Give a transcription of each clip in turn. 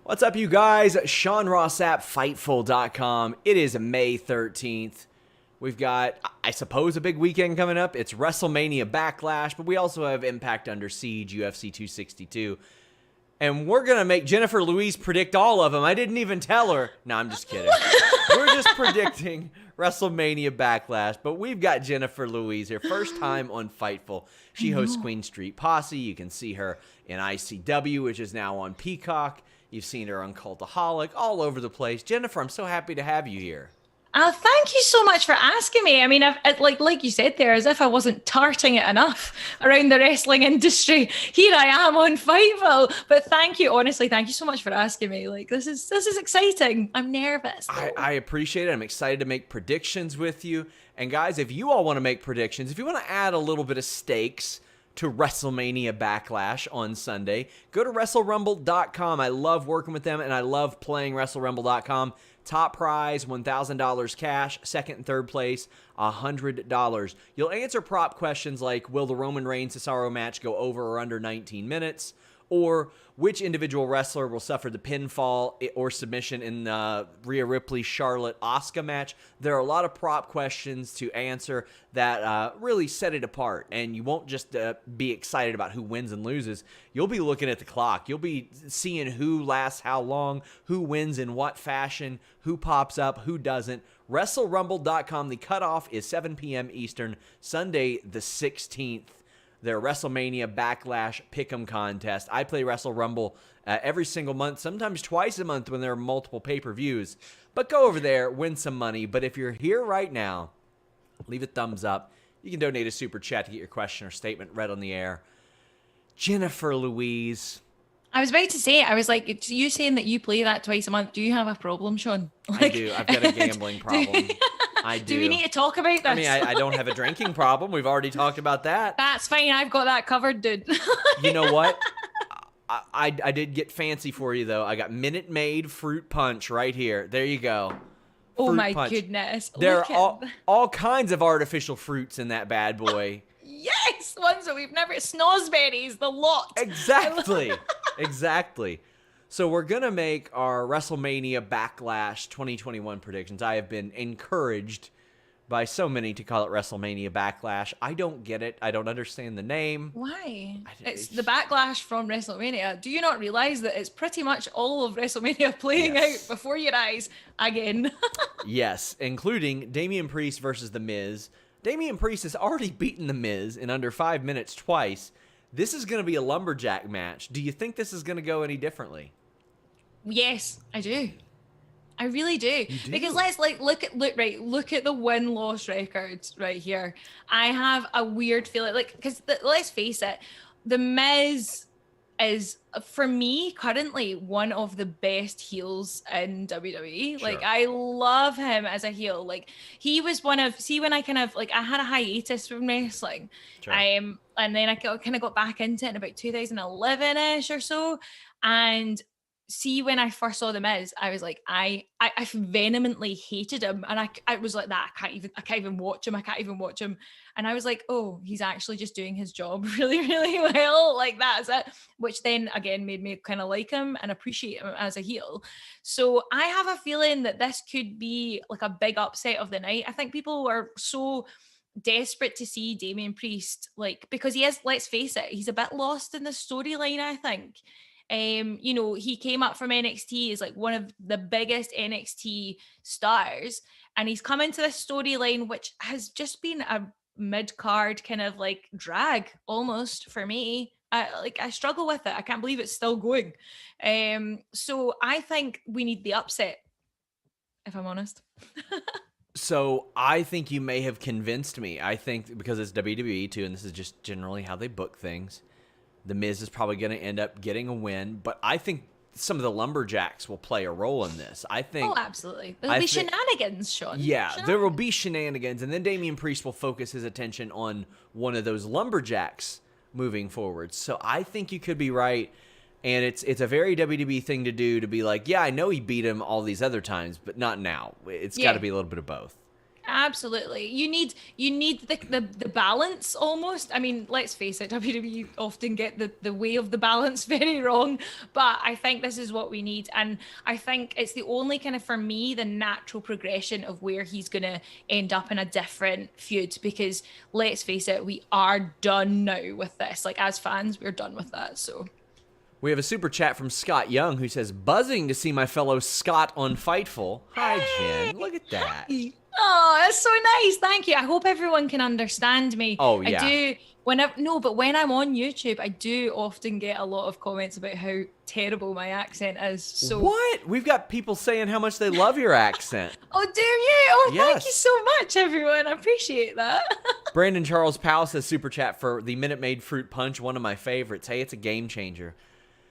What's up, you guys? Sean Ross Sapp, Fightful.com. It is May 13th. We've got, I suppose, a big weekend coming up. It's WrestleMania Backlash, but we also have Impact Under Siege, UFC 262. And we're going to make Jennifer Louise predict all of them. I didn't even tell her. No, I'm just kidding. We're just predicting WrestleMania Backlash, but we've got Jennifer Louise here. First time on Fightful. She hosts Queen Street Posse. You can see her in ICW, which is now on Peacock. You've seen her on Cultaholic, all over the place. Jennifer, I'm so happy to have you here. Thank you so much for asking me. I mean, like you said there, as if I wasn't tarting it enough around the wrestling industry. Here I am on Fightful. But thank you, honestly, thank you so much for asking me. Like, this is exciting. I'm nervous. I appreciate it. I'm excited to make predictions with you. And guys, if you all want to make predictions, if you want to add a little bit of stakes to WrestleMania Backlash on Sunday, go to WrestleRumble.com. I love working with them, and I love playing WrestleRumble.com. Top prize, $1,000 cash. Second and third place, $100. You'll answer prop questions like, will the Roman Reigns-Cesaro match go over or under 19 minutes? Or which individual wrestler will suffer the pinfall or submission in the Rhea Ripley Charlotte Asuka match? There are a lot of prop questions to answer that really set it apart. And you won't just be excited about who wins and loses. You'll be looking at the clock. You'll be seeing who lasts how long, who wins in what fashion, who pops up, who doesn't. WrestleRumble.com. The cutoff is 7 p.m. Eastern, Sunday the 16th. Their WrestleMania Backlash Pick'em contest. I play Wrestle Rumble every single month, sometimes twice a month when there are multiple pay-per-views. But go over there, win some money. But if you're here right now, leave a thumbs up. You can donate a super chat to get your question or statement read on the air. Jennifer Louise. I was about to say, I was like, you saying that you play that twice a month, do you have a problem, Sean? I do. I've got a gambling problem. I do. Do we need to talk about this? I mean, I don't have a drinking problem. We've already talked about that. That's fine. I've got that covered, dude. You know what? I did get fancy for you, though. I got Minute Maid Fruit Punch right here. There you go. Oh, Fruit my punch. goodness. There are all kinds of artificial fruits in that bad boy. Yes, ones that we've never... Snozzberries, the lot. Exactly. Exactly. So we're going to make our WrestleMania Backlash 2021 predictions. I have been encouraged by so many to call it WrestleMania Backlash. I don't get it. I don't understand the name. Why? It's the backlash from WrestleMania. Do you not realize that it's pretty much all of WrestleMania playing out before your eyes again? Yes, including Damian Priest versus The Miz. Damian Priest has already beaten The Miz in under 5 minutes twice. This is going to be a lumberjack match. Do you think this is going to go any differently? Yes, I do. I really do. You do? Because let's look at the win-loss records right here. I have a weird feeling, because let's face it, The Miz is, for me, currently one of the best heels in WWE. Sure. Like, I love him as a heel. Like, he was one of, see, when I kind of, I had a hiatus from wrestling. Sure. And then I kind of got back into it in about 2011-ish or so. And see, when I first saw The Miz, I was like, I vehemently hated him, and I was like that. I can't even watch him. And I was like, oh, he's actually just doing his job really, really well. Like, that's it. Which then again made me kind of like him and appreciate him as a heel. So I have a feeling that this could be like a big upset of the night. I think people are so desperate to see Damian Priest, because he is, let's face it, he's a bit lost in the storyline, I think. He came up from NXT as like one of the biggest NXT stars, and he's come into this storyline which has just been a mid-card kind of like drag almost for me. I struggle with it. I can't believe it's still going. So I think we need the upset, if I'm honest. So I think you may have convinced me. I think because it's WWE too, and this is just generally how they book things, The Miz is probably going to end up getting a win, but I think some of the Lumberjacks will play a role in this. I think. Oh, absolutely. There'll be shenanigans, Sean. Yeah, there will be shenanigans, and then Damian Priest will focus his attention on one of those Lumberjacks moving forward. So I think you could be right, and it's a very WWE thing to do, to be like, yeah, I know he beat him all these other times, but not now. It's got to be a little bit of both. Absolutely. You need the balance almost. I mean, let's face it, WWE often get the way of the balance very wrong, but I think this is what we need. And I think it's the only kind of, for me, the natural progression of where he's going to end up in a different feud, because let's face it, we are done now with this. Like, as fans, we're done with that. So We have a super chat from Scott Young who says, buzzing to see my fellow Scott on Fightful. Hi, Jen. Look at that. Oh, that's so nice. Thank you. I hope everyone can understand me. Oh, yeah. I do. But when I'm on YouTube, I do often get a lot of comments about how terrible my accent is. So What? We've got people saying how much they love your accent. Oh, do you? Oh, Yes. Thank you so much, everyone. I appreciate that. Brandon Charles Powell says super chat for the Minute Maid Fruit Punch, one of my favorites. Hey, it's a game changer.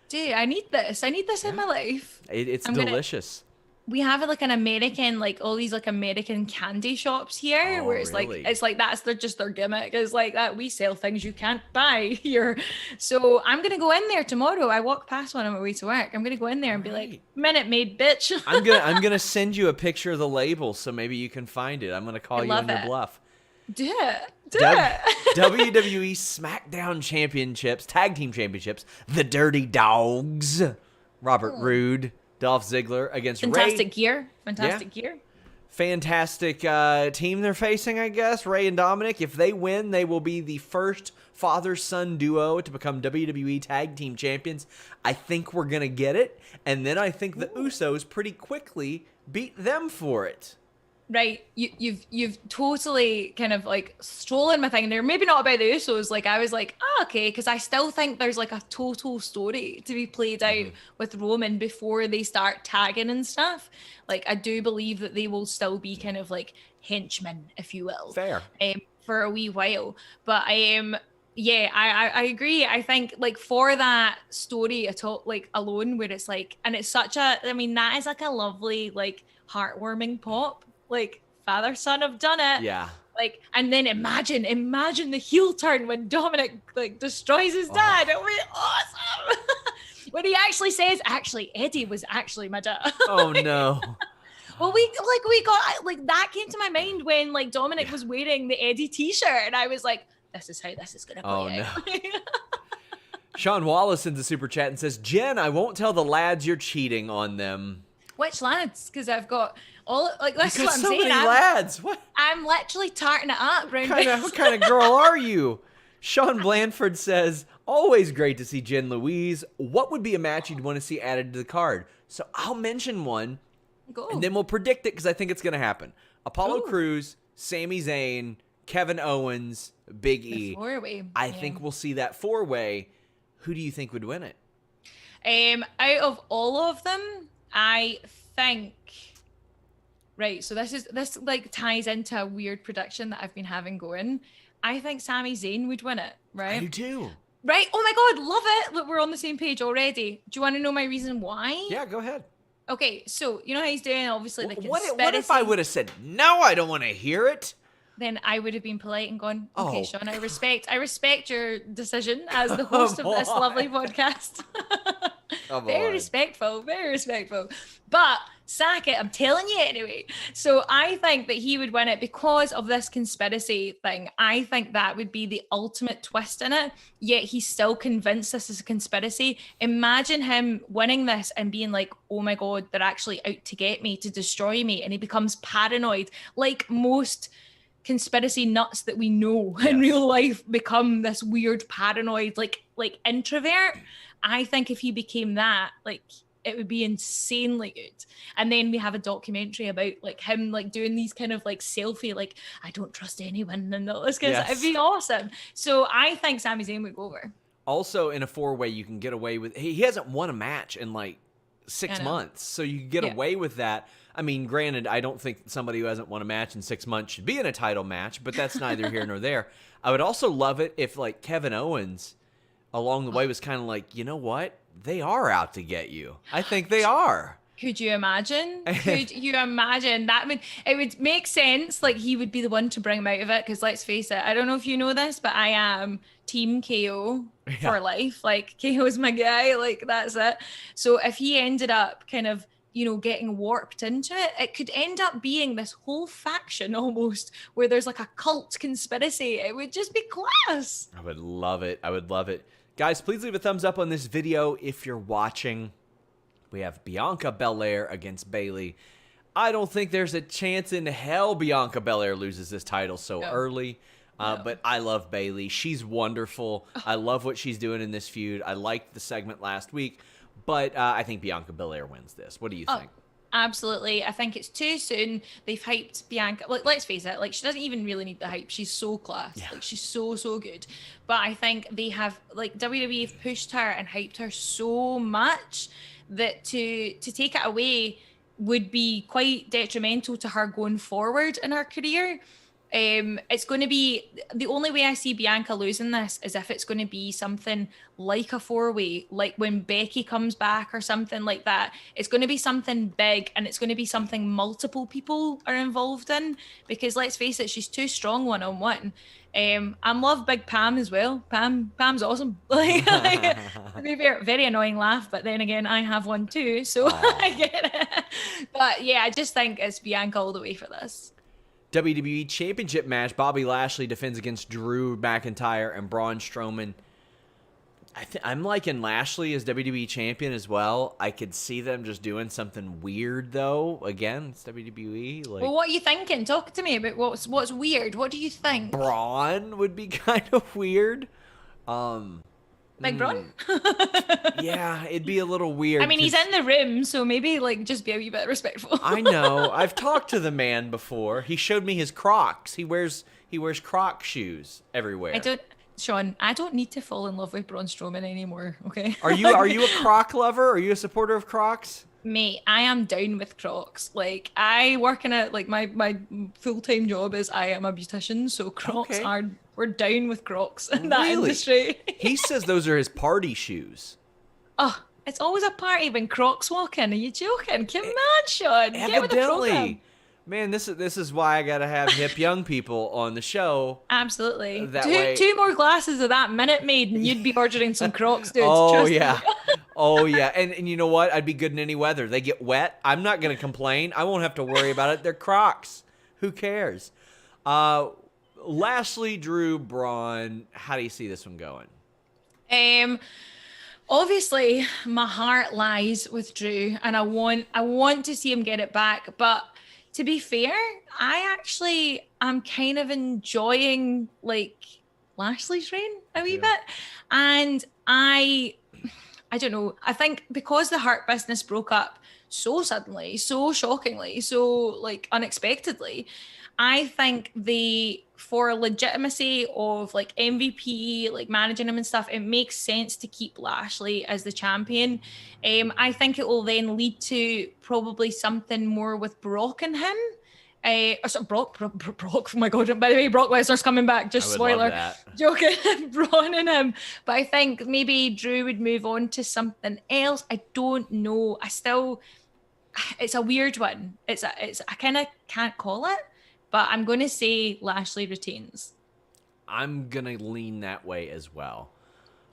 Dude, I need this. I need this in my life. It's delicious. We have like an American, like all these like American candy shops here, Oh, where it's really? like that's just their gimmick. It's like that we sell things you can't buy here. So I'm gonna go in there tomorrow. I walk past one on my way to work. I'm gonna go in there and be like, Minute Maid, bitch. I'm gonna send you a picture of the label so maybe you can find it. I'm gonna call you on your bluff. Do it. WWE SmackDown Championships, Tag Team Championships, the Dirty Dawgs, Robert Roode, Dolph Ziggler against Fantastic Ray. gear. Fantastic team they're facing, I guess. Ray and Dominik. If they win, they will be the first father-son duo to become WWE Tag Team Champions. I think we're gonna get it, and then I think the Usos pretty quickly beat them for it. Right, you've totally kind of like stolen my thing there. Maybe not about the Usos. Like I was like, okay, because I still think there's like a total story to be played out with Roman before they start tagging and stuff. Like I do believe that they will still be kind of like henchmen, if you will, Fair. For a wee while. But yeah, I agree. I think like for that story at all, like alone, where it's like, and it's such a, I mean, that is like a lovely, like heartwarming pop. Like father son have done it. Yeah. Like, and then imagine the heel turn when Dominik like destroys his dad. It would be awesome. When he actually says, actually Eddie was actually my dad. Oh no. Well, we got like that came to my mind when like Dominik was wearing the Eddie t-shirt, and I was like, this is how this is gonna play out. No. Sean Wallace sends a super chat and says, Jen, I won't tell the lads you're cheating on them. Which lads? Because I've got all like that's what I'm so saying. Many lads. What? I'm literally tarting it up. What kind of girl are you? Sean Blandford says, always great to see Jen Louise. What would be a match you'd want to see added to the card? So I'll mention one, and then we'll predict it because I think it's going to happen. Apollo Crews, Sami Zayn, Kevin Owens, Big E. Four-way. I think we'll see that four-way. Who do you think would win it? Out of all of them, I think. Right, so this like ties into a weird prediction that I've been having going. I think Sami Zayn would win it, right? I do too. Right? Oh my God, love it. Look, we're on the same page already. Do you want to know my reason why? Yeah, go ahead. Okay, so you know how he's doing obviously the conspiracy. What if I would have said, no, I don't want to hear it? Then I would have been polite and gone, okay, Oh. Sean, I respect your decision as the host of this lovely podcast. Very respectful. But sack it, I'm telling you anyway. So I think that he would win it because of this conspiracy thing. I think that would be the ultimate twist in it, yet he's still convinced this is a conspiracy. Imagine him winning this and being like, oh my God, they're actually out to get me, to destroy me. And he becomes paranoid, like most conspiracy nuts that we know in real life become this weird paranoid like introvert. I think if he became that, like it would be insanely good. And then we have a documentary about like him like doing these kind of like selfie, like I don't trust anyone and all this kind of stuff. It'd be awesome. So I think Sami Zayn would go over. Also in a four-way, you can get away with, he hasn't won a match in like 6 months. So you can get away with that. I mean, granted, I don't think somebody who hasn't won a match in 6 months should be in a title match, but that's neither here nor there. I would also love it if like Kevin Owens along the way was kind of like, you know what? They are out to get you. I think they are. Could you imagine? Could you imagine? It would make sense. Like he would be the one to bring him out of it. Because let's face it, I don't know if you know this, but I am Team KO for life. Like KO is my guy. Like that's it. So if he ended up kind of getting warped into it. It could end up being this whole faction almost where there's like a cult conspiracy. It would just be class. I would love it. I would love it. Guys, please leave a thumbs up on this video if you're watching. We have Bianca Belair against Bayley. I don't think there's a chance in hell Bianca Belair loses this title so early. But I love Bayley. She's wonderful. I love what she's doing in this feud. I liked the segment last week. But I think Bianca Belair wins this. What do you think? Absolutely. I think it's too soon. They've hyped Bianca. Like, let's face it. Like, she doesn't even really need the hype. She's so class. Yeah. Like, she's so, so good. But I think they have, like, WWE have pushed her and hyped her so much that to take it away would be quite detrimental to her going forward in her career. It's going to be, the only way I see Bianca losing this is if it's going to be something like a 4-way, like when Becky comes back or something like that. It's going to be something big, and it's going to be something multiple people are involved in, because let's face it, she's too strong one-on-one. I love Big Pam as well. Pam's awesome. Like, maybe a very annoying laugh, but then again, I have one too, so I get it. But yeah, I just think it's Bianca all the way for this. WWE Championship match. Bobby Lashley defends against Drew McIntyre and Braun Strowman. I'm liking Lashley as WWE champion as well. I could see them just doing something weird, though. Again, it's WWE. Like, well, what are you thinking? Talk to me about what's weird. What do you think? Braun would be kind of weird. Big Braun? Yeah, it'd be a little weird. I mean, he's in the room, so maybe like just be a wee bit respectful. I know. I've talked to the man before. He showed me his Crocs. He wears Croc shoes everywhere. Sean, I don't need to fall in love with Braun Strowman anymore, okay? Are you a Croc lover? Are you a supporter of Crocs? Mate, I am down with Crocs. Like, I work in my full-time job is I am a beautician, so Crocs we're down with Crocs in that industry. He says those are his party shoes. Oh, it's always a party when Crocs walk in. Are you joking? Come on, Sean. Get with the program. Man, this is why I gotta have hip young people on the show. Absolutely. That two more glasses of that Minute Maid and you'd be ordering some Crocs, dude. Oh yeah. Oh yeah. And you know what? I'd be good in any weather. They get wet. I'm not gonna complain. I won't have to worry about it. They're Crocs. Who cares? Lashley, Drew, Braun. How do you see this one going? Obviously my heart lies with Drew, and I want to see him get it back, but to be fair, I'm kind of enjoying like Lashley's reign a wee bit. And I don't know. I think because the Hurt Business broke up so suddenly, so shockingly, so like unexpectedly, I think for legitimacy of like MVP, like managing him and stuff, it makes sense to keep Lashley as the champion. I think it will then lead to probably something more with Brock and him. Brock, oh my God, by the way, Brock Lesnar's coming back, just spoiler. Joking, Braun and him. But I think maybe Drew would move on to something else. I don't know. It's a weird one. I kind of can't call it. But I'm going to say Lashley retains. I'm going to lean that way as well.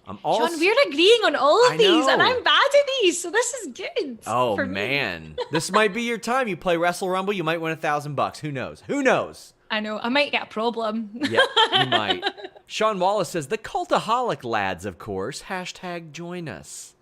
Sean, we're agreeing on all of these, and I'm bad at these, so this is good. Oh, man. This might be your time. You play Wrestle Rumble, you might win $1,000. Who knows? Who knows? I know. I might get a problem. Yeah, you might. Sean Wallace says, the Cultaholic lads, of course. # join us.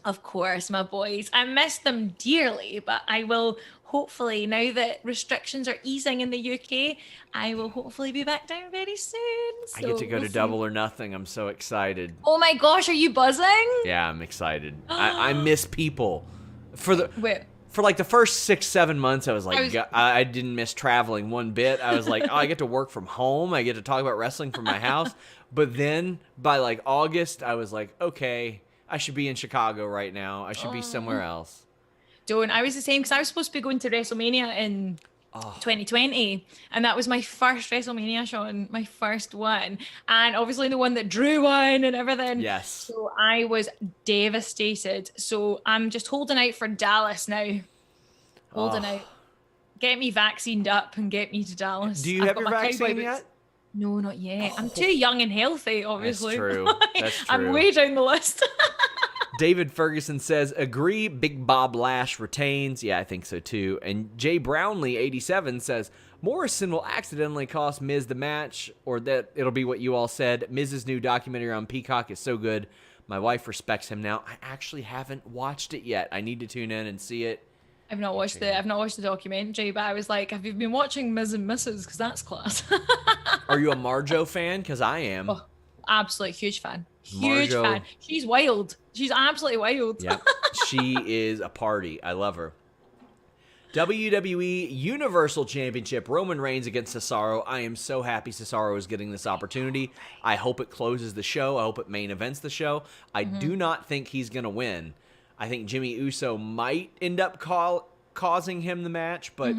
Of course, my boys. I miss them dearly, but I will hopefully, now that restrictions are easing in the UK, I will hopefully be back down very soon. So I get to go to Double or Nothing. I'm so excited. Oh my gosh, are you buzzing? Yeah, I'm excited. I miss people. For like the first 6-7 months, I was like, I didn't miss traveling one bit. I was like, oh, I get to work from home. I get to talk about wrestling from my house. But then by like August, I was like, okay, I should be in Chicago right now. I should be somewhere else. I was the same, because I was supposed to be going to WrestleMania in 2020, and that was my first WrestleMania, Sean, my first one, and obviously the one that Drew won and everything. Yes. So I was devastated. So I'm just holding out for Dallas now. Holding out. Get me vaccinated up and get me to Dallas. Do you have your vaccine yet? No, not yet. I'm too young and healthy, obviously. That's true. That's true. I'm way down the list. David Ferguson says, agree, Big Bob Lash retains. Yeah, I think so too. And Jay Brownlee, 87, says, Morrison will accidentally cost Miz the match, or that it'll be what you all said. Miz's new documentary on Peacock is so good. My wife respects him now. I actually haven't watched it yet. I need to tune in and see it. I've not watched the documentary, but I was like, have you been watching Ms. and Mrs.? Because that's class. Are you a Marjo fan? Because I am. Oh, absolutely huge fan. Huge fan. She's wild. She's absolutely wild. Yeah, she is a party. I love her. WWE Universal Championship, Roman Reigns against Cesaro. I am so happy Cesaro is getting this opportunity. I hope it closes the show. I hope it main events the show. I do not think he's going to win. I think Jimmy Uso might end up causing him the match, but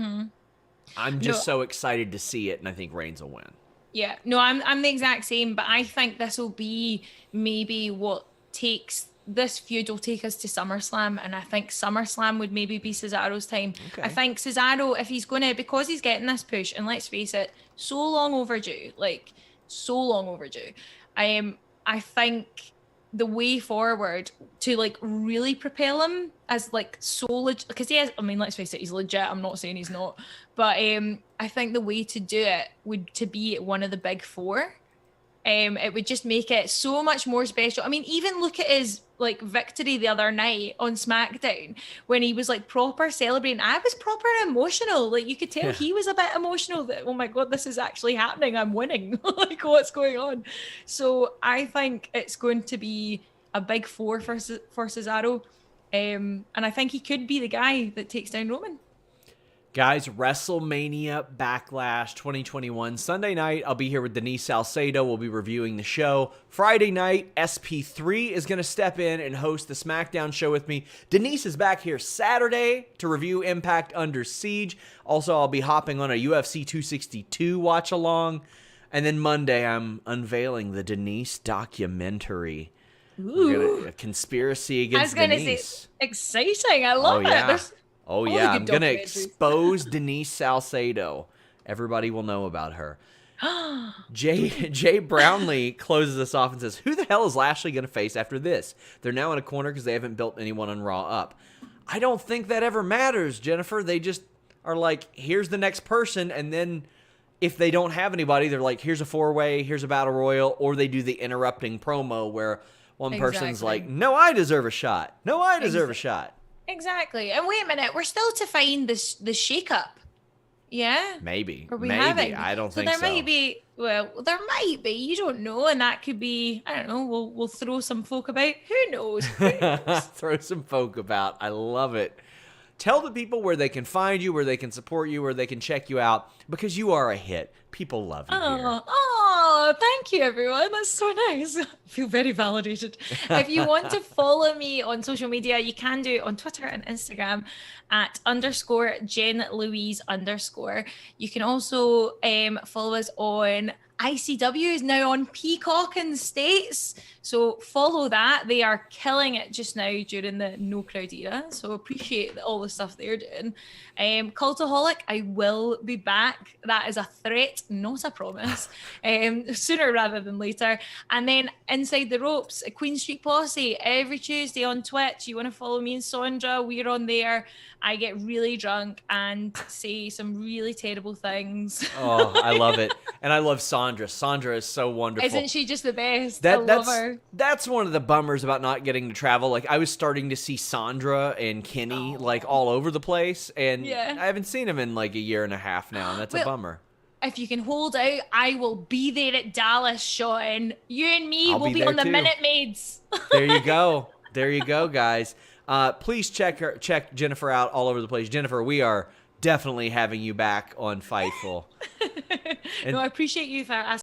I'm just so excited to see it, and I think Reigns will win. Yeah, no, I'm the exact same, but I think this will be maybe what takes... This feud will take us to SummerSlam, and I think SummerSlam would maybe be Cesaro's time. Okay. I think Cesaro, if he's going to, because he's getting this push, and let's face it, so long overdue. I think the way forward to like really propel him as like so legit, because he has, I mean, let's face it, he's legit. I'm not saying he's not, but I think the way to do it would to be one of the big four. It would just make it so much more special. I mean, even look at his like victory the other night on SmackDown when he was like proper celebrating. I was proper emotional. Like you could tell he was a bit emotional that, oh my God, this is actually happening. I'm winning. Like what's going on? So I think it's going to be a big four for Cesaro. And I think he could be the guy that takes down Roman. Guys, WrestleMania Backlash 2021. Sunday night, I'll be here with Denise Salcedo. We'll be reviewing the show. Friday night, SP3 is going to step in and host the SmackDown show with me. Denise is back here Saturday to review Impact Under Siege. Also, I'll be hopping on a UFC 262 watch-along. And then Monday, I'm unveiling the Denise documentary. Ooh. A conspiracy against Denise. I was going to say, exciting. I love it. Oh, yeah. I'm going to expose Denise Salcedo. Everybody will know about her. Jay Brownlee closes us off and says, who the hell is Lashley going to face after this? They're now in a corner because they haven't built anyone on Raw up. I don't think that ever matters, Jennifer. They just are like, here's the next person. And then if they don't have anybody, they're like, here's a four-way, here's a battle royal. Or they do the interrupting promo where one person's like, no, I deserve a shot. No, I deserve a shot. Exactly. And wait a minute, we're still to find the shakeup. Yeah? Maybe. Or maybe. I don't think so. So there might be, there might be. You don't know. And that could be, I don't know, we'll throw some folk about. Who knows? Throw some folk about. I love it. Tell the people where they can find you, where they can support you, where they can check you out, because you are a hit. People love you here. Oh, thank you, everyone. That's so nice. I feel very validated. If you want to follow me on social media, you can do it on Twitter and Instagram at _JenLouise_. You can also follow us on ICW is now on Peacock in the States. So follow that. They are killing it just now during the no crowd era. So appreciate all the stuff they're doing. Cultaholic, I will be back. That is a threat, not a promise. Sooner rather than later. And then Inside the Ropes, Queen Street Posse, every Tuesday on Twitch. You want to follow me and Sandra, we're on there. I get really drunk and say some really terrible things. Oh, I love it. And I love Sandra. Sandra is so wonderful. Isn't she just the best? I love her. That's one of the bummers about not getting to travel. Like, I was starting to see Sandra and Kenny, like, all over the place. And I haven't seen them in, like, a year and a half now. And that's a bummer. If you can hold out, I will be there at Dallas, Sean. You and me will be on the Minute Maids. There you go. There you go, guys. Please check Jennifer out all over the place. Jennifer, we are definitely having you back on Fightful. No, I appreciate you for asking.